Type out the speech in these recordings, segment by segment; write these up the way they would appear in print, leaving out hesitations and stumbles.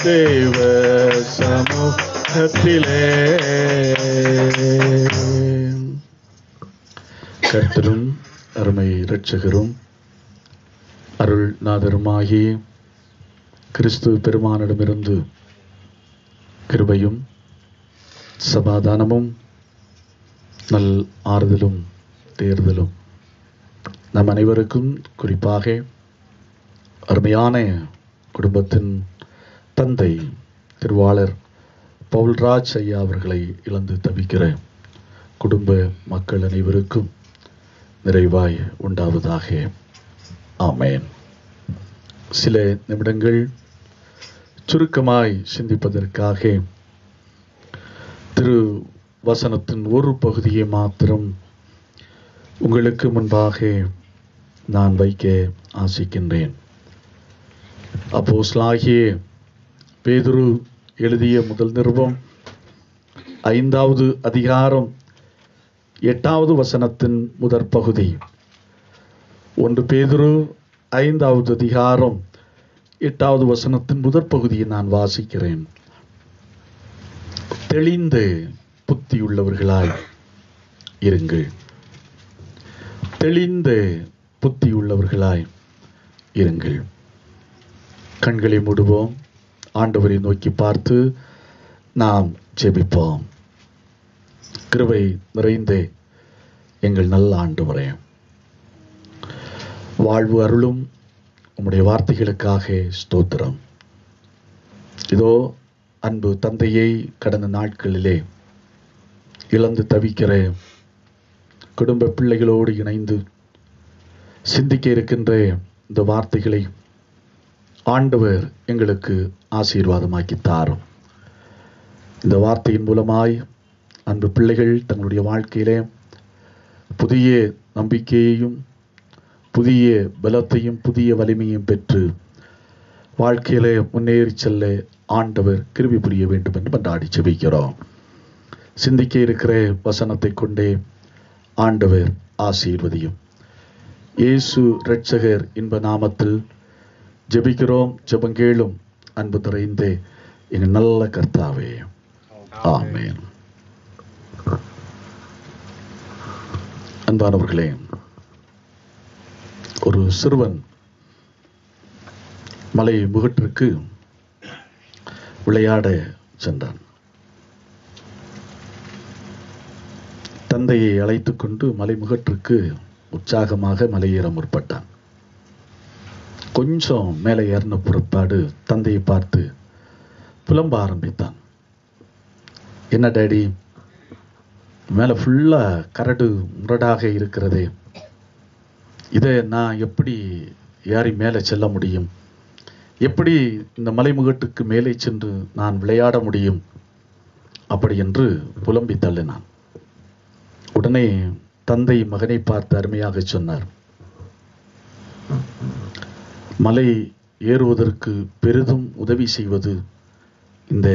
தேவ சமூகத்திலே கர்த்தரும் அருமை இரட்சகரும் அருள்நாதருமாகி கிறிஸ்து பெருமானிடமிருந்து கிருபையும் சமாதானமும் நல் ஆறுதலும் தேர்தலும் நம் அனைவருக்கும் குறிப்பாக அருமையான குடும்பத்தின் தந்தை திருவாளர் பவுல்ராஜ் ஐயா அவர்களை இழந்து தவிக்கிற குடும்ப மக்கள் அனைவருக்கும் நிறைவாய் உண்டாவதாக. ஆமேன். சில நிமிடங்கள் சுருக்கமாய் சிந்திப்பதற்காக திரு வசனத்தின் ஒரு பகுதியை மாத்திரம் உங்களுக்கு முன்பாக நான் வைக்க ஆசிக்கின்றேன். அப்போஸ்தலனாகிய பேதுரு எழுதிய முதல் நிருபம் 5வது அதிகாரம் 8வது வசனத்தின் முதற் பகுதி. 1 பேதுரு 5வது அதிகாரம் 8வது வசனத்தின் முதற் பகுதியை நான் வாசிக்கிறேன். தெளிந்த புத்தியுள்ளவர்களாய் இருங்கள். தெளிந்த புத்தியுள்ளவர்களாய் இருங்கள். கண்களை மூடுவோம். ஆண்டவரை நோக்கி பார்த்து நாம் ஜெபிப்போம். கிருபை நிறைந்த எங்கள் நல்ல ஆண்டவரே, வாழ்வு அருளும் உம்முடைய வார்த்தைகளுக்காக ஸ்தோத்திரம். இதோ அன்பு தந்தையை கடந்த நாட்களிலே இழந்து தவிக்கிற குடும்ப பிள்ளைகளோடு இணைந்து சிந்திக்க இருக்கின்ற இந்த வார்த்தைகளை ஆண்டவர் எங்களுக்கு ஆசீர்வாதமாக்கி தாரும். இந்த வார்த்தையின் மூலமாய் அன்பு பிள்ளைகள் தங்களுடைய வாழ்க்கையிலே புதிய நம்பிக்கையையும் புதிய பலத்தையும் புதிய வலிமையும் பெற்று வாழ்க்கையிலே முன்னேறி செல்ல ஆண்டவர் கிருபை புரிய வேண்டும் என்று மன்றாடி ஜெபிக்கிறோம். சிந்திக்க இருக்கிற வசனத்தை கொண்டே ஆண்டவர் ஆசீர்வதியும். இயேசு இரட்சகர் இன்ப நாமத்தில் ஜெபிக்கிறோம். ஜெபங்கேளும் அன்பு நிறைந்த எங்கள் நல்ல கர்த்தாவே. ஆமென். அன்பானவர்களே, ஒரு சிறுவன் மலை முகட்டிற்கு விளையாட சென்றான். தந்தையை அழைத்துக் கொண்டு மலை முகட்டிற்கு உற்சாகமாக மலையேற முற்பட்டான். கொஞ்சம் மேலே ஏறின புறப்பாடு தந்தையை பார்த்து புலம்ப ஆரம்பித்தான். என்ன டேடி, மேலே ஃபுல்லாக கரடு முரடாக இருக்கிறதே, இதை நான் எப்படி ஏறி மேலே செல்ல முடியும்? எப்படி இந்த மலைமுகட்டுக்கு மேலே சென்று நான் விளையாட முடியும்? அப்படி என்று புலம்பி தள்ளினான். உடனே தந்தை மகனை பார்த்து அருமையாக சொன்னார், மலை ஏறுவதற்கு பெரிதும் உதவி செய்வது இந்த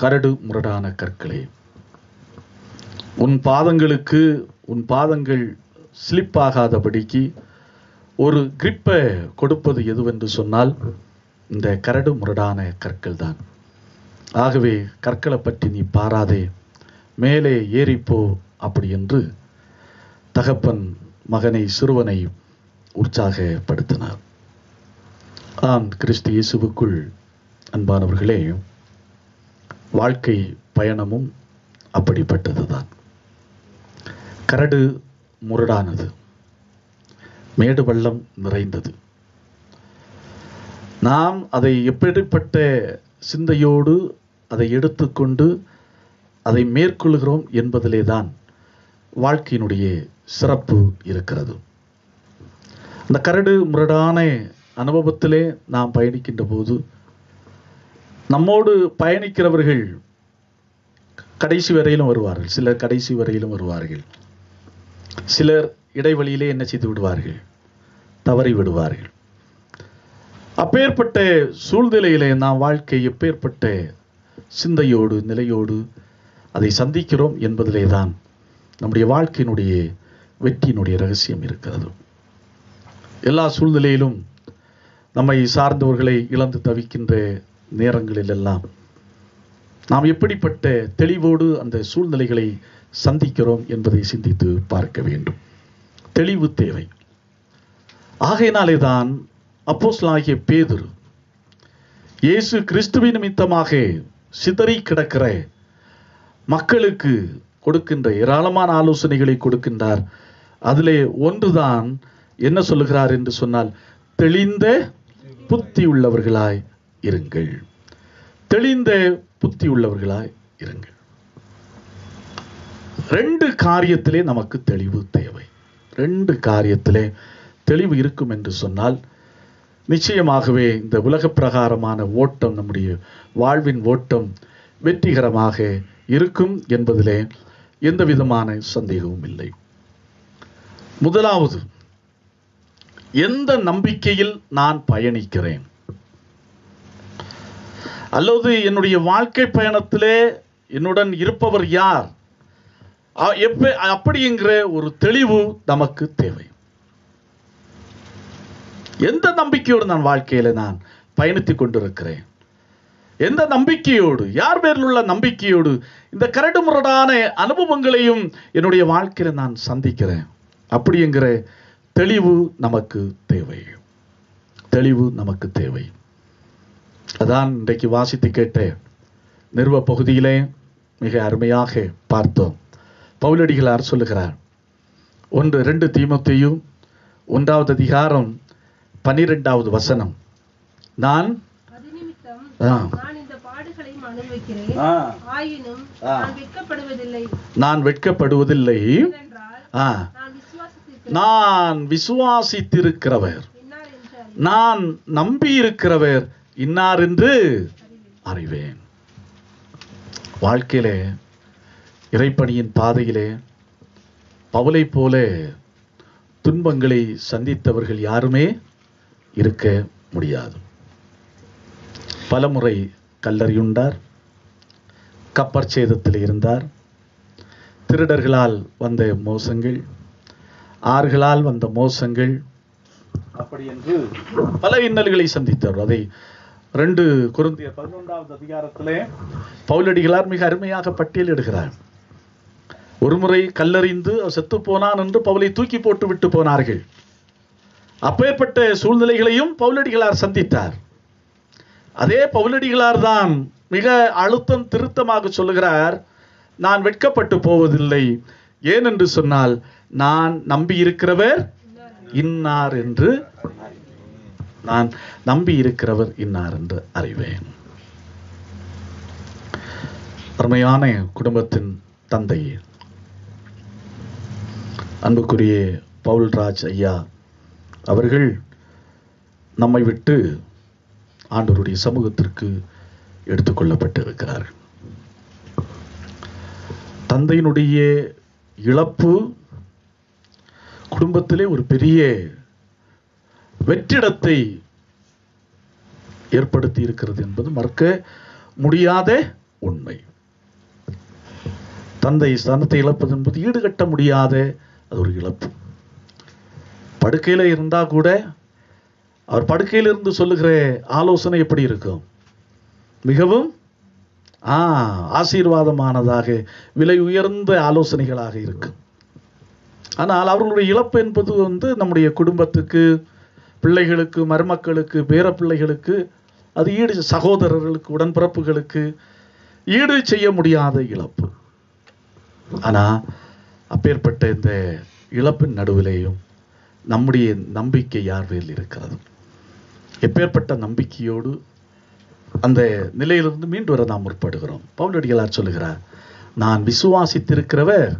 கரடு முரடான கற்களே. உன் பாதங்கள் ஸ்லிப் ஆகாதபடிக்கு ஒரு கிரிப்பை கொடுப்பது எதுவென்று சொன்னால் இந்த கரடு முரடான கற்கள் தான். ஆகவே கற்களை பற்றி நீ பாராதே, மேலே ஏறிப்போ அப்படி என்று தகப்பன் மகனை சிறுவனை உற்சாகப்படுத்தினார். ஆம், கிறிஸ்து இயேசுவுக்குள் அன்பானவர்களே, வாழ்க்கை பயணமும் அப்படிப்பட்டதுதான். கரடு முரடானது, மேடு பள்ளம் நிறைந்தது. நாம் அதை எப்படிப்பட்ட சிந்தையோடு அதை எடுத்துக்கொண்டு அதை மேற்கொள்கிறோம் என்பதிலே தான் வாழ்க்கையினுடைய சிறப்பு இருக்கிறது. அந்த கரடு முரடான அனுபவத்திலே நாம் பயணிக்கின்ற போது நம்மோடு பயணிக்கிறவர்கள் கடைசி வரையிலும் வருவார்கள், சிலர் கடைசி வரையிலும் வருவார்கள், சிலர் இடைவெளியிலே என்ன செய்து விடுவார்கள், தவறி விடுவார்கள். அப்பேற்பட்ட சூழ்நிலையிலே நாம் வாழ்க்கை எப்பேற்பட்ட சிந்தையோடு நிலையோடு அதை சந்திக்கிறோம் என்பதிலே தான் நம்முடைய வாழ்க்கையினுடைய வெற்றியினுடைய ரகசியம் இருக்கிறது. எல்லா சூழ்நிலையிலும் நம்மை சார்ந்தவர்களை இழந்து தவிக்கின்ற நேரங்களில் எல்லாம் நாம் எப்படிப்பட்ட தெளிவோடு அந்த சூழ்நிலைகளை சந்திக்கிறோம் என்பதை சிந்தித்து பார்க்க வேண்டும். தெளிவு தேவை. ஆகையினாலே தான் அப்போஸ்தலனாகிய பேதுரு இயேசு கிறிஸ்துவின் நிமித்தமாக சிதறி கிடக்கிற மக்களுக்கு கொடுக்கின்ற ஏராளமான ஆலோசனைகளை கொடுக்கின்றார். அதிலே ஒன்றுதான் என்ன சொல்லுகிறார் என்று சொன்னால், தெளிந்த புத்தி உள்ளவர்களாய் இருங்கள். தெளிந்த புத்தி உள்ளவர்களாய் இருங்கள். ரெண்டு காரியத்திலே நமக்கு தெளிவு தேவை. ரெண்டு காரியத்திலே தெளிவு இருக்கும் என்று சொன்னால் நிச்சயமாகவே இந்த உலக பிரகாரமான ஓட்டம், நம்முடைய வாழ்வின் ஓட்டம் வெற்றிகரமாக இருக்கும் என்பதிலே எந்த விதமான சந்தேகமும் இல்லை. முதலாவது, எந்த நம்பிக்கையில் நான் பயணிக்கிறேன், அல்லது என்னுடைய வாழ்க்கை பயணத்திலே என்னுடன் இருப்பவர் யார், அப்படிங்கிற ஒரு தெளிவு நமக்கு தேவை. எந்த நம்பிக்கையோடு நான் வாழ்க்கையில நான் பயணித்துக் கொண்டிருக்கிறேன், எந்த நம்பிக்கையோடு, யார் பேரில் உள்ள நம்பிக்கையோடு இந்த கரடு முரடான அனுபவங்களையும் என்னுடைய வாழ்க்கையில நான் சந்திக்கிறேன், அப்படிங்கிற தெளிவு நமக்கு தேவை. தெளிவு நமக்கு தேவை. அதான் இன்றைக்கு வாசித்து கேட்ட நிறுவ பகுதியிலே மிக அருமையாக பார்த்தோம். பவுலடிகளார் சொல்லுகிறார், 1-2 தீமோத்தேயு 1வது அதிகாரம் 12வது வசனம், நான் வெட்கப்படுவதில்லை, நான் விசுவாசித்திருக்கிறவர், நான் நம்பியிருக்கிறவர் இன்னார் என்று அறிவேன். வாழ்க்கையிலே இறைப்பணியின் பாதையிலே பவுலை போல துன்பங்களை சந்தித்தவர்கள் யாருமே இருக்க முடியாது. பலமுறை கல்லறியுண்டார், கப்பற்சேதத்தில் இருந்தார், திருடர்களால் வந்த மோசங்கள், ஆறுகளால் வந்த மோசங்கள், அப்படி என்று பல இன்னல்களை சந்தித்தார். அதை 2 கொரிந்தியர் 11வது அதிகாரத்திலே பவுலடிகளார் மிக அருமையாக பட்டியலிடுகிறார். ஒருமுறை கல்லறிந்து செத்து போனான் என்று பவுலை தூக்கி போட்டு விட்டு போனார்கள். அப்பேற்பட்ட சூழ்நிலைகளையும் பவுலடிகளார் சந்தித்தார். அதே பவுலடிகளார் தான் மிக அழுத்தம் திருத்தமாக சொல்லுகிறார், நான் வெட்கப்பட்டு போவதில்லை, ஏனென்று சொன்னால் நான் நம்பி இருக்கிறவர் இன்னார் என்று, நான் நம்பி இருக்கிறவர் இன்னார் என்று அறிவேன். அருமையான குடும்பத்தின் தந்தை அன்புக்குரிய பவுல்ராஜ் ஐயா அவர்கள் நம்மை விட்டு ஆண்டவருடைய சமூகத்திற்கு எடுத்துக்கொள்ளப்பட்டு இருக்கிறார்கள். தந்தையினுடைய இழப்பு குடும்பத்திலே ஒரு பெரிய வெற்றிடத்தை ஏற்படுத்தி இருக்கிறது என்பது மறக்க முடியாத உண்மை. தந்தை ஸ்தானத்தை இழப்பது என்பது ஈடுகட்ட முடியாத அது ஒரு இழப்பு. படுக்கையில இருந்தா கூட அவர் படுக்கையிலிருந்து சொல்லுகிற ஆலோசனை எப்படி இருக்கும், மிகவும் ஆசீர்வாதமானதாக, விலை உயர்ந்த ஆலோசனைகளாக இருக்கும். ஆனால் அவர்களுடைய இழப்பு என்பது நம்முடைய குடும்பத்துக்கு, பிள்ளைகளுக்கு, மருமக்களுக்கு, பேர பிள்ளைகளுக்கு, அது ஈடு, சகோதரர்களுக்கு, உடன்பிறப்புகளுக்கு ஈடு செய்ய முடியாத இழப்பு. ஆனால் அப்பேற்பட்ட இந்த இழப்பின் நடுவிலேயும் நம்முடைய நம்பிக்கை யார் பேரில் இருக்கிறது, எப்பேற்பட்ட நம்பிக்கையோடு அந்த நிலையிலிருந்து மீண்டு வர நாம் முற்படுகிறோம். பவுலடிகளார் சொல்லுகிறார், நான் விசுவாசித்திருக்கிறவர்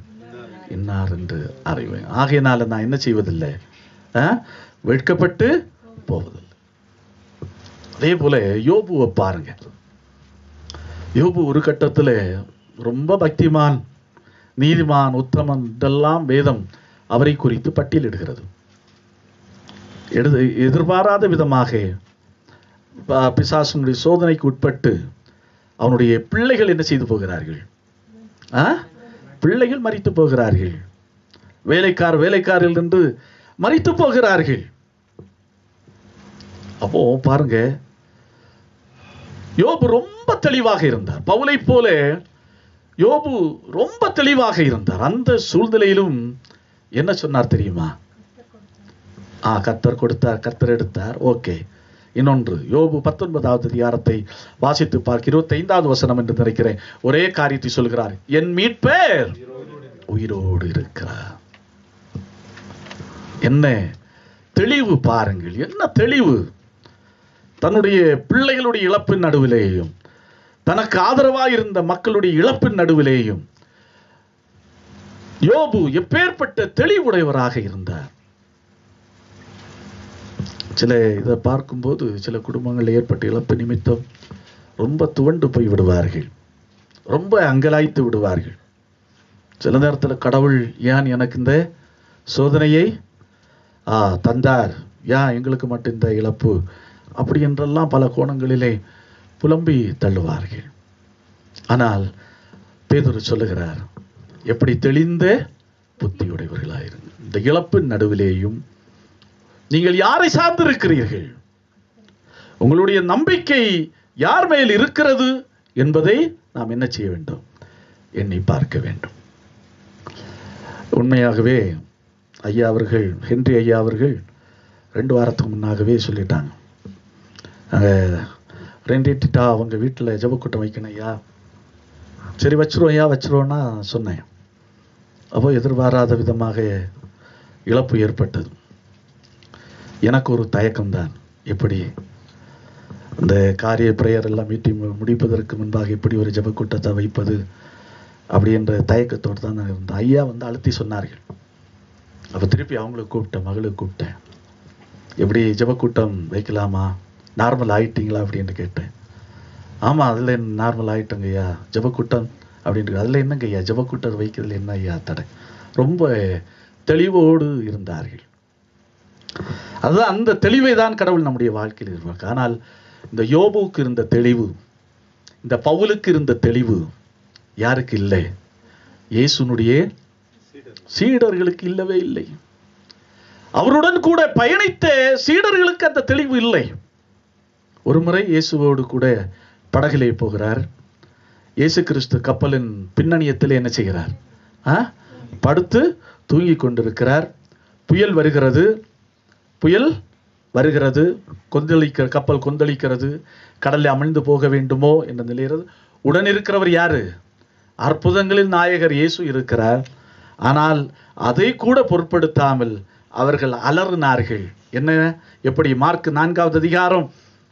இன்னார் என்று அறிவேன். ஆகையினால நான் என்ன செய்வதில்லை, வெட்கப்பட்டு போவதில்லை. அதே போல யோபுவை பாருங்க. யோபு ஒரு கட்டத்தில் ரொம்ப பக்திமான், நீதிமான், உத்தமன், இதெல்லாம் வேதம் அவரை குறித்து பட்டியலிடுகிறது. எதிர்பாராத விதமாக பிசாசுடைய சோதனைக்கு உட்பட்டு அவனுடைய பிள்ளைகள் என்ன செய்து போகிறார்கள்? பிள்ளைகள் மரித்து போகிறார்கள். வேலைக்காரில் என்று மரித்து போகிறார்கள். அப்போ பாருங்க, யோபு ரொம்ப தெளிவாக இருந்தார். பவுலை போல யோபு ரொம்ப தெளிவாக இருந்தார். அந்த சூழ்நிலையிலும் என்ன சொன்னார் தெரியுமா? கர்த்தர் கொடுத்தார், கர்த்தர் எடுத்தார். ஓகே. இன்னொன்று, யோபு 19வது அதிகாரத்தை வாசித்து பார்க்க 25வது வசனம் என்று நினைக்கிறேன். ஒரே காரியத்தை சொல்கிறார், என் மீட்பர் உயிரோடு இருக்கிறார். என்ன தெளிவு பாருங்கள், என்ன தெளிவு! தன்னுடைய பிள்ளைகளுடைய இழப்பின் நடுவிலேயும், தனக்கு ஆதரவாக இருந்த மக்களுடைய இழப்பின் நடுவிலேயும் யோபு எப்பேற்பட்ட தெளிவுடையவராக இருந்தார். சில இதை பார்க்கும்போது சில குடும்பங்களில் ஏற்பட்ட இழப்பு நிமித்தம் ரொம்ப துவண்டு போய் விடுவார்கள், ரொம்ப அங்கலாய்த்து விடுவார்கள். சில நேரத்தில் கடவுள் ஏன் எனக்கு இந்த சோதனையை தந்தார், ஏன் எங்களுக்கு மட்டும் இந்த இழப்பு, அப்படி என்றெல்லாம் பல கோணங்களிலே புலம்பி தள்ளுவார்கள். ஆனால் பேதுரு சொல்லுகிறார், எப்படி தெளிந்த புத்தியுடையவர்களாயிருங்க. இந்த இழப்பின் நடுவிலேயும் நீங்கள் யாரை சார்ந்திருக்கிறீர்கள், உங்களுடைய நம்பிக்கை யார் மேல் இருக்கிறது என்பதை நாம் என்ன செய்ய வேண்டும்? எண்ணி பார்க்க வேண்டும். உண்மையாகவே ஐயா அவர்கள், ஹென்றி ஐயா அவர்கள் 2 வாரத்துக்கு முன்னாகவே சொல்லிட்டாங்க, ரெண்டிட்டா அவங்க வீட்டில் ஜெபக்கூட்டம் வைக்கணும் ஐயா. சரி வச்சிருவோம் ஐயா, வச்சிருவோன்னா சொன்னேன். அப்போ எதிர்பாராத விதமாக இழப்பு ஏற்பட்டது. எனக்கு ஒரு தயக்கம்தான், எப்படி இந்த காரிய பிரேயர் எல்லாம் மீட்டிங் முடிப்பதற்கு முன்பாக எப்படி ஒரு ஜெபக்கூட்டத்தை வைப்பது அப்படின்ற தயக்கத்தோடு தான் நான் இருந்தேன். ஐயா அழுத்தி சொன்னார்கள். அப்போ திருப்பி அவங்களுக்கு கூப்பிட்டேன், மகளுக்கு கூப்பிட்டேன், எப்படி ஜெபக்கூட்டம் வைக்கலாமா, நார்மல் ஆகிட்டீங்களா அப்படின்னு கேட்டேன். ஆமாம், அதில் என்ன நார்மல் ஆகிட்டோங்க ஐயா, ஜெபக்கூட்டம் அப்படின்ட்டு. அதில் என்னங்க ஐயா, ஜெபக்கூட்டம் வைக்கிறதுல என்ன ஐயா தடை? ரொம்ப தெளிவோடு இருந்தார்கள். அதுதான், அந்த தெளிவை தான் கடவுள் நம்முடைய வாழ்க்கையில் இருப்பாங்க. ஆனால் இந்த யோபுவுக்கு இருந்த தெளிவு, இந்த பவுலுக்கு இருந்த தெளிவு யாருக்கு இல்லை? இயேசுனுடைய சீடர்களுக்கு இல்லவே இல்லை. அவருடன் கூட பயணித்த சீடர்களுக்கு அந்த தெளிவு இல்லை. ஒரு முறை இயேசுவோடு கூட படகிலே போகிறார். இயேசு கிறிஸ்து கப்பலின் பின்னணியத்தில் என்ன செய்கிறார்? படுத்து தூங்கி கொண்டிருக்கிறார். புயல் வருகிறது, கப்பல் கொந்தளிக்கிறது, கடலில் அமிழ்ந்து போக வேண்டுமோ என்ற நிலையிறது. உடன் இருக்கிறவர் யாரு? அற்புதங்களில் நாயகர் இயேசு இருக்கிறார். ஆனால் அதை கூட பொருட்படுத்தாமல் அவர்கள் அலறினார்கள். என்ன, எப்படி? மார்க் 4வது அதிகாரம்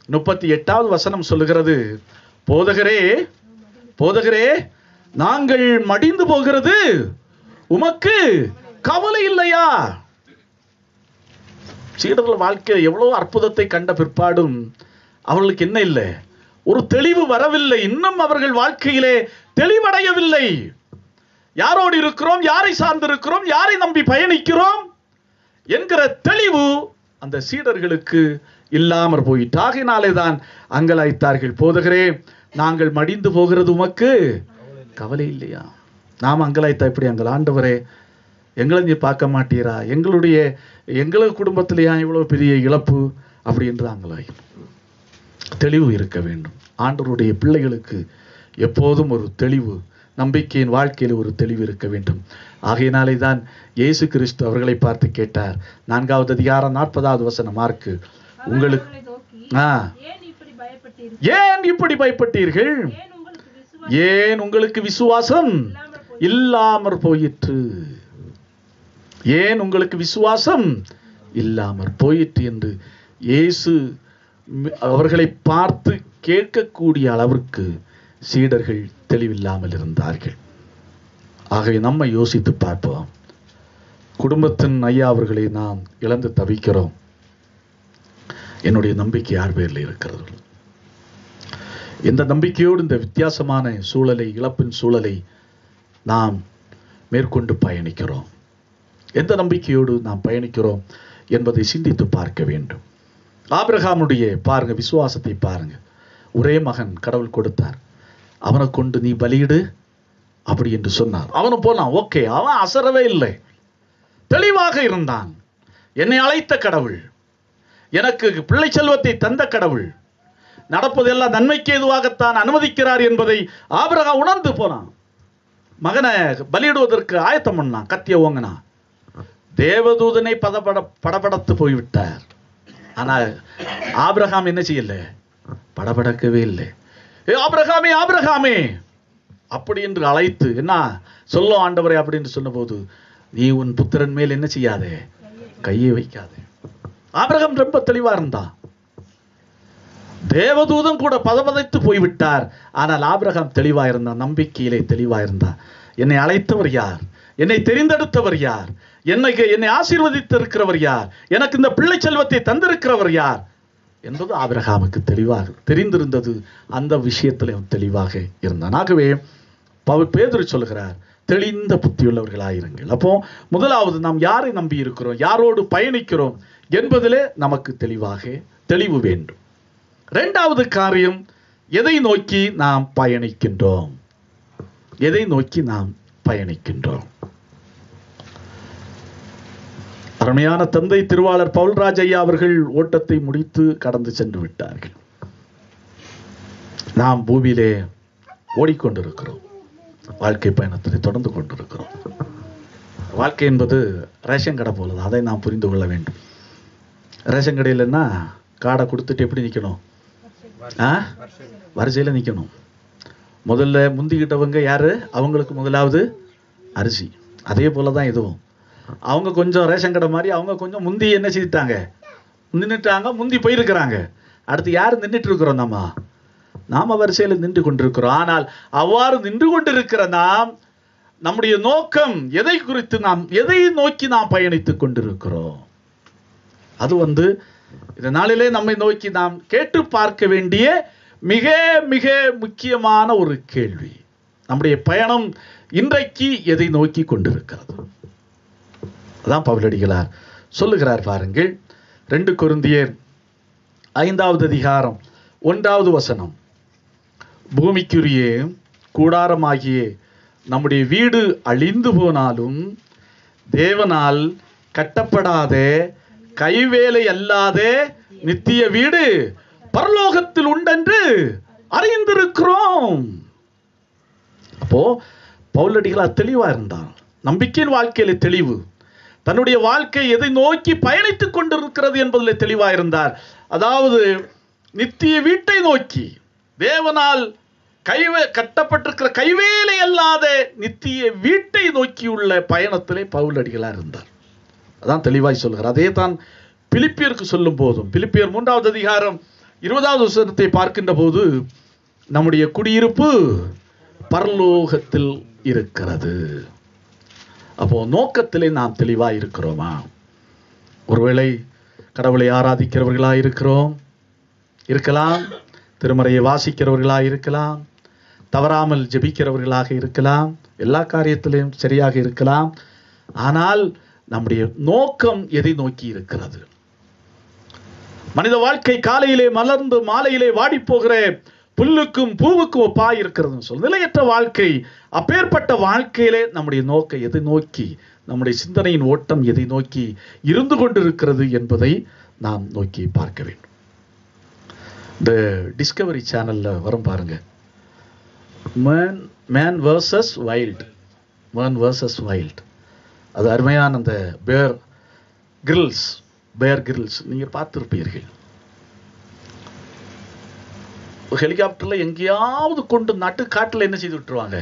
38வது வசனம் சொல்லுகிறது, போதகரே நாங்கள் மடிந்து போகிறது உமக்கு கவலை இல்லையா? சீடர்கள் வாழ்க்கையில் எவ்வளவு அற்புதத்தை கண்ட பிற்பாடும் அவர்களுக்கு என்ன இல்லை? ஒரு தெளிவு வரவில்லை. இன்னும் அவர்கள் வாழ்க்கையிலே தெளிவடையவில்லை. யாரோடு இருக்கிறோம், யாரை சார்ந்திருக்கிறோம், யாரை நம்பி பயணிக்கிறோம் என்கிற தெளிவு அந்த சீடர்களுக்கு இல்லாமற் போயிட்டு, ஆகையினாலே தான் அங்கலாய்த்தார்கள். போதகரே நாங்கள் மடிந்து போகிறது உமக்கு கவலை இல்லையா? நாம் அங்கலாய்த்தா எப்படி? ஆண்டவரே எங்களை நீ பார்க்க மாட்டீரா? எங்கள் குடும்பத்திலேயா இவ்வளவு பெரிய இழப்பு அப்படி என்று அங்கலாய். தெளிவு இருக்க வேண்டும். ஆண்டவருடைய பிள்ளைகளுக்கு எப்போதும் ஒரு தெளிவு, நம்பிக்கையின் வாழ்க்கையில் ஒரு தெளிவு இருக்க வேண்டும். ஆகையினாலே தான் இயேசு கிறிஸ்து அவர்களை பார்த்து கேட்டார். 4வது அதிகாரம் 40வது வசனம் மார்க்கு, உங்களுக்கு ஏன் இப்படி பயப்பட்டீர்கள்? ஏன் உங்களுக்கு விசுவாசம் இல்லாமற் போயிற்று? ஏன் உங்களுக்கு விசுவாசம் இல்லாமற் போயிற்று என்று இயேசு அவர்களை பார்த்து கேட்கக்கூடிய அளவிற்கு சீடர்கள் தெளிவில்லாமல் இருந்தார்கள். ஆகவே நம்மை யோசித்து பார்ப்போம். குடும்பத்தின் ஐயா அவர்களை நாம் இழந்து தவிக்கிறோம். என்னுடைய நம்பிக்கை யார் பேரில் இருக்கிறது? எந்த நம்பிக்கையோடு இந்த வித்தியாசமான சூழலை, இழப்பின் சூழலை நாம் மேற்கொண்டு பயணிக்கிறோம்? எந்த நம்பிக்கையோடு நாம் பயணிக்கிறோம் என்பதை சிந்தித்து பார்க்க வேண்டும். ஆபிரகாமுடைய பாருங்க, விசுவாசத்தை பாருங்க. ஒரே மகன் கடவுள் கொடுத்தார், அவனை கொண்டு நீ பலியிடு அப்படி என்று சொன்னார். அவனும் போனான். ஓகே, அவன் அசரவே இல்லை, தெளிவாக இருந்தான். என்னை அழைத்த கடவுள், எனக்கு பிள்ளை செல்வத்தை தந்த கடவுள், நடப்பதெல்லாம் நன்மைக்கு எதுவாகத்தான் அனுமதிக்கிறார் என்பதை ஆபிரகாம் உணர்ந்து போனான். மகனை பலியிடுவதற்கு ஆயத்தம் பண்ணான், கத்திய ஓங்கினான். தேவதூதனை படபடத்து போய்விட்டார். ஆனால் ஆபிரகாம் என்ன செய்யல? படபடக்கவே இல்லை. ஏ ஆபிரகாமே, ஆபிரகாமே அப்படி என்று அழைத்து, என்ன சொல்லும் ஆண்டவரே அப்படின்னு சொன்னபோது, நீ உன் புத்திரன் மேல் என்ன செய்யாதே, கையை வைக்காதே. ஆபிரகாம் ரொம்ப தெளிவா இருந்தான். தேவதூதன் கூட பதபதைத்து போய்விட்டார். ஆனால் ஆபிரகாம் தெளிவா இருந்தான், நம்பிக்கையிலே தெளிவா இருந்தான். என்னை அழைத்தவர் யார்? என்னை தெரிந்தெடுத்தவர் யார்? என்னை ஆசீர்வதித்து இருக்கிறவர் யார்? எனக்கு இந்த பிள்ளை செல்வத்தை தந்திருக்கிறவர் யார் என்பது ஆபிரகாமுக்கு தெளிவாக தெரிந்திருந்தது. அந்த விஷயத்தில் அவன் தெளிவாக இருந்தான். ஆகவே பேதுரு சொல்கிறார், தெளிந்த புத்தியுள்ளவர்களாயிருங்கள். அப்போ முதலாவது நாம் யாரை நம்பி இருக்கிறோம், யாரோடு பயணிக்கிறோம் என்பதிலே நமக்கு தெளிவு வேண்டும். இரண்டாவது காரியம், எதை நோக்கி நாம் பயணிக்கின்றோம்? எதை நோக்கி நாம் பயணிக்கின்றோம்? அருமையான தந்தை திருவாளர் பவுல்ராஜ் ஐயா அவர்கள் ஓட்டத்தை முடித்து கடந்து சென்று விட்டார்கள். நாம் பூமியிலே ஓடிக்கொண்டிருக்கிறோம், வாழ்க்கை பயணத்தை தொடர்ந்து கொண்டிருக்கிறோம். வாழ்க்கை என்பது ரேஷன் கடை போலது, அதை நாம் புரிந்து கொள்ள வேண்டும். ரேஷன் கடையிலன்னா காடை கொடுத்துட்டு எப்படி நிற்கணும்? வரிசையில் நிற்கணும். முதல்ல முந்திக்கிட்டவங்க யாரு? அவங்களுக்கு முதலாவது அரிசி. அதே போல தான் இதுவும். அவங்க கொஞ்சம் ரேஷன் கடை மாதிரி அவங்க கொஞ்சம் முந்தி என்ன செய்துட்டாங்க, நின்றுட்டாங்க, முந்தி போயிருக்கிறாங்க. அடுத்து யார் நின்றுட்டு இருக்கிறோம்? நாம வரிசையில் நின்று கொண்டிருக்கிறோம். ஆனால் அவ்வாறு நின்று கொண்டிருக்கிற நாம், நம்முடைய நோக்கம் எதை குறித்து, நாம் எதை நோக்கி நாம் பயணித்துக் கொண்டிருக்கிறோம்? அது இந்த நாளிலே நம்மை நோக்கி நாம் கேட்டு பார்க்க வேண்டிய மிக மிக முக்கியமான ஒரு கேள்வி. நம்முடைய பயணம் இன்றைக்கு எதை நோக்கி கொண்டிருக்கிறது? அதான் பவுலடிகளார் சொல்லுகிறார் பாருங்கள். 2 கொரிந்தியர் 5வது அதிகாரம் 1வது வசனம். பூமிக்குரிய கூடாரமாகிய நம்முடைய வீடு அழிந்து போனாலும் தேவனால் கட்டப்படாத கைவேலை அல்லாத நித்திய வீடு பரலோகத்தில் உண்டென்று அறிந்திருக்கிறோம். அப்போ பவுலடிகளார் தெளிவா இருந்தார். நம்பிக்கையின் வாழ்க்கையில தெளிவு, தன்னுடைய வாழ்க்கை எதை நோக்கி பயணித்துக் கொண்டிருக்கிறது என்பதில் தெளிவா இருந்தார். அதாவது நித்திய வீட்டை நோக்கி, தேவனால் கட்டப்பட்டிருக்கிற கைவேலை அல்லாத நித்திய வீட்டை நோக்கியுள்ள பயணத்திலே பவுலடிகளார் இருந்தார். அதான் தெளிவாய் சொல்கிறார். அதே தான் பிலிப்பியருக்கு சொல்லும் போதும், பிலிப்பியர் 3வது அதிகாரம் 20வது வசனத்தை பார்க்கின்ற போது, நம்முடைய குடியிருப்பு பரலோகத்தில் இருக்கிறது. அப்போ நோக்கத்திலே நாம் தெளிவாக இருக்கிறோமா? ஒருவேளை கடவுளை ஆராதிக்கிறவர்களாக இருக்கலாம், திருமறையை வாசிக்கிறவர்களாக இருக்கலாம், தவறாமல் ஜெபிக்கிறவர்களாக இருக்கலாம், எல்லா காரியத்திலையும் சரியாக இருக்கலாம். ஆனால் நம்முடைய நோக்கம் எதை நோக்கி இருக்கிறது? மனித வாழ்க்கை காலையிலே மலர்ந்து மாலையிலே வாடி போகிற புல்லுக்கும் பூவுக்கும் ஒப்பாய் இருக்கிறதுன்னு சொல்லு. நிலையற்ற வாழ்க்கை. அப்பேற்பட்ட வாழ்க்கையிலே நம்முடைய நோக்கம் எதை நோக்கி, நம்முடைய சிந்தனையின் ஓட்டம் எதை நோக்கி இருந்து கொண்டிருக்கிறது என்பதை நாம் நோக்கி பார்க்க வேண்டும். இந்த டிஸ்கவரி சேனல்ல வரும் பாருங்க, மேன் வர்சஸ் வைல்ட். அது அருமையான அந்த பேர் கிரில்ஸ் நீங்க பார்த்திருப்பீர்கள். ஹெலிகாப்டர்ல எங்கேயாவது கொண்டு நட்டு காட்டுல என்ன செய்து விட்டுருவாங்க,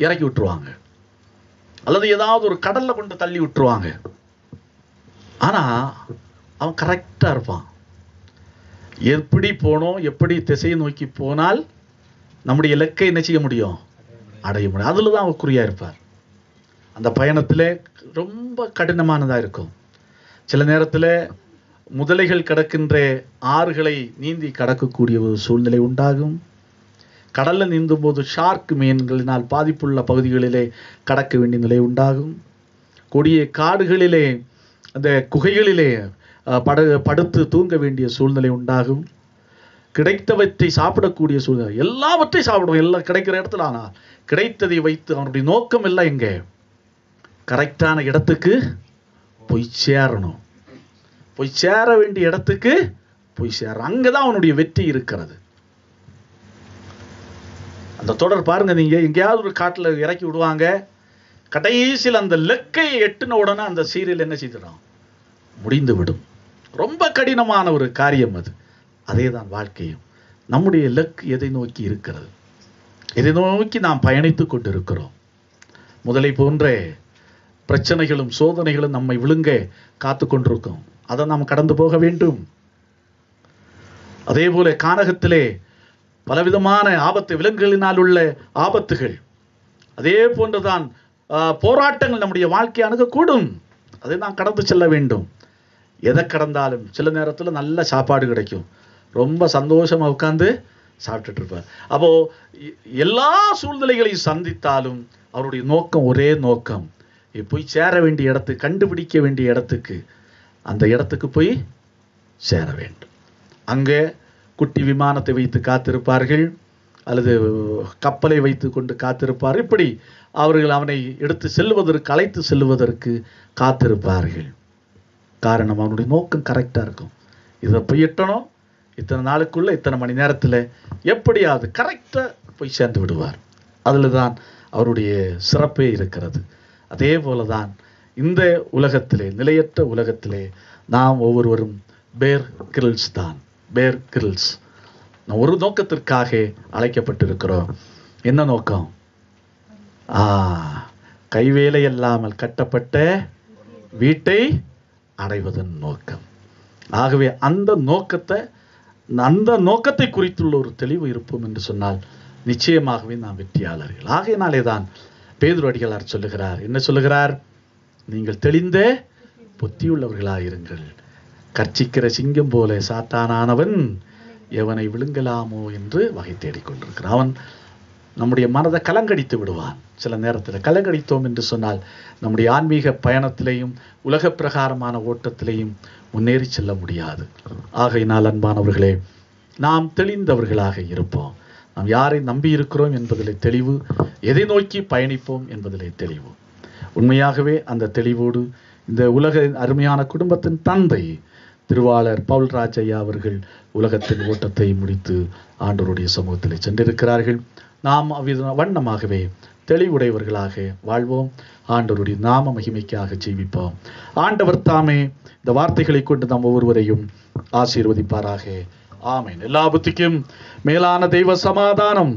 இறக்கி விட்டுருவாங்க, அல்லது ஏதாவது ஒரு கடல்ல கொண்டு தள்ளி விட்டுருவாங்க. ஆனா அவன் கரெக்டா இருப்பான். எப்படி போனோம், எப்படி திசையை நோக்கி போனால் நம்முடைய இலக்கை என்ன செய்ய முடியும், அடைய முடியும். அதுல தான் அவர் குறியா இருப்பார். அந்த பயணத்துல ரொம்ப கடினமானதா இருக்கும். சில நேரத்தில் முதலைகள் கிடக்கின்ற ஆறுகளை நீந்தி கடக்கக்கூடிய ஒரு சூழ்நிலை உண்டாகும். கடலில் நீந்தும் போது ஷார்க் மீன்களினால் பாதிப்புள்ள பகுதிகளிலே கடக்க வேண்டிய நிலை உண்டாகும். கொடிய காடுகளிலே அந்த குகைகளிலே படுத்து தூங்க வேண்டிய சூழ்நிலை உண்டாகும். கிடைத்தவற்றை சாப்பிடக்கூடிய சூழ்நிலை, எல்லாவற்றையும் சாப்பிடுவோம், எல்லாம் கிடைக்கிற இடத்துல. ஆனால் கிடைத்ததை வைத்து அவனுடைய நோக்கம் எல்லாம் எங்க? கரெக்டான இடத்துக்கு போய் சேரணும். போய் சேர வேண்டிய இடத்துக்கு போய் சேர, அங்கதான் அவனுடைய வெற்றி இருக்கிறது. அந்த தொடர் பாருங்க, நீங்க எங்கேயாவது ஒரு காட்டுல இறக்கி விடுவாங்க, கடைசியில் அந்த லெக்கை எட்டுன உடனே அந்த சீரியல் என்ன செய்திடும்? முடிந்து விடும். ரொம்ப கடினமான ஒரு காரியம் அது. அதே தான் வாழ்க்கையும். நம்முடைய லெக் எதை நோக்கி இருக்கிறது? எதை நோக்கி நாம் பயணித்துக் கொண்டிருக்கிறோம்? முதலை போன்ற பிரச்சனைகளும் சோதனைகளும் நம்மை விழுங்க காத்து கொண்டிருக்கும். அதை நாம் கடந்து போக வேண்டும். அதே போல கானகத்திலே பலவிதமான ஆபத்து, விலங்குகளினால் உள்ள ஆபத்துகள், அதே போன்றுதான் போராட்டங்கள் நம்முடைய வாழ்க்கை அணுகக்கூடும். அதை நாம் கடந்து செல்ல வேண்டும். எதை கடந்தாலும் சில நேரத்தில் நல்ல சாப்பாடு கிடைக்கும், ரொம்ப சந்தோஷமா உட்கார்ந்து சாப்பிட்டுட்டு இருப்பார். அப்போ எல்லா சூழ்நிலைகளையும் சந்தித்தாலும் அவருடைய நோக்கம் ஒரே நோக்கம், போய் சேர வேண்டிய இடத்துக்கு, கண்டுபிடிக்க வேண்டிய இடத்துக்கு, அந்த இடத்துக்கு போய் சேர வேண்டும். அங்கே குட்டி விமானத்தை வைத்து காத்திருப்பார்கள், அல்லது கப்பலை வைத்து கொண்டு காத்திருப்பார். இப்படி அவர்கள் அவனை எடுத்து செல்வதற்கு, அழைத்து செல்வதற்கு காத்திருப்பார்கள். காரணம், அவனுடைய நோக்கம் கரெக்டா இருக்கும். இதை போய் எட்டணும், இத்தனை நாளுக்குள்ள இத்தனை மணி நேரத்தில் எப்படியாவது கரெக்டா போய் சேர்ந்து விடுவார். அதில் தான் அவருடைய சிறப்பே இருக்கிறது. அதே போலதான் இந்த உலகத்திலே, நிலையற்ற உலகத்திலே நாம் ஒவ்வொருவரும் பேர் கிரில்ஸ் தான். பேர் கிரில்ஸ். நாம் ஒரு நோக்கத்திற்காக அழைக்கப்பட்டிருக்கிறோம். என்ன நோக்கம்? கைவேலை இல்லாமல் கட்டப்பட்ட வீட்டை அடைவதன் நோக்கம். ஆகவே அந்த நோக்கத்தை குறித்துள்ள ஒரு தெளிவு இருப்போம் என்று சொன்னால் நிச்சயமாகவே நாம் வெற்றியாளர்கள். ஆகையினாலே தான் பேதுரு அடிகளார் சொல்லுகிறார். என்ன சொல்லுகிறார்? நீங்கள் தெளிந்த புத்தியுள்ளவர்களாயிருங்கள். கர்ச்சிக்கிற சிங்கம் போல சாத்தானானவன் எவனை விழுங்கலாமோ என்று வகை தேடிக்கொண்டிருக்கிறான். அவன் நம்முடைய மனதை கலங்கடித்து விடுவான். சில நேரத்தில் கலங்கடித்தோம் என்று சொன்னால் நம்முடைய ஆன்மீக பயணத்திலேயும் உலக பிரகாரமான ஓட்டத்திலேயும் முன்னேறி செல்ல முடியாது. ஆகையினால் அன்பானவர்களே, நாம் தெளிந்தவர்களாக இருப்போம். நாம் யாரை நம்பி இருக்கிறோம் என்பதிலே தெளிவு, எதை நோக்கி பயணிப்போம் என்பதிலே தெளிவு. உண்மையாகவே அந்த தெளிவோடு இந்த உலக அருமையான குடும்பத்தின் தந்தை திருவாளர் பவுல்ராஜ் ஐயா அவர்கள் உலகத்தின் ஓட்டத்தை முடித்து ஆண்டவருடைய சமூகத்தில் சென்றிருக்கிறார்கள். நாம் வண்ணமாகவே தெளிவுடையவர்களாக வாழ்வோம். ஆண்டவருடைய நாம மகிமைக்காக ஜீவிப்போம். ஆண்டவர் தாமே இந்த வார்த்தைகளை கொண்டு நாம் ஒவ்வொருவரையும் ஆசீர்வதிப்பாராக. ஆமென். எல்லா புத்திக்கும் மேலான தெய்வ சமாதானம்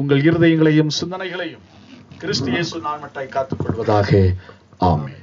உங்கள் இருதயங்களையும் சிந்தனைகளையும் கிறிஸ்து இயேசு நாமத்தால் காத்துக் கொள்வதாக. ஆமென்.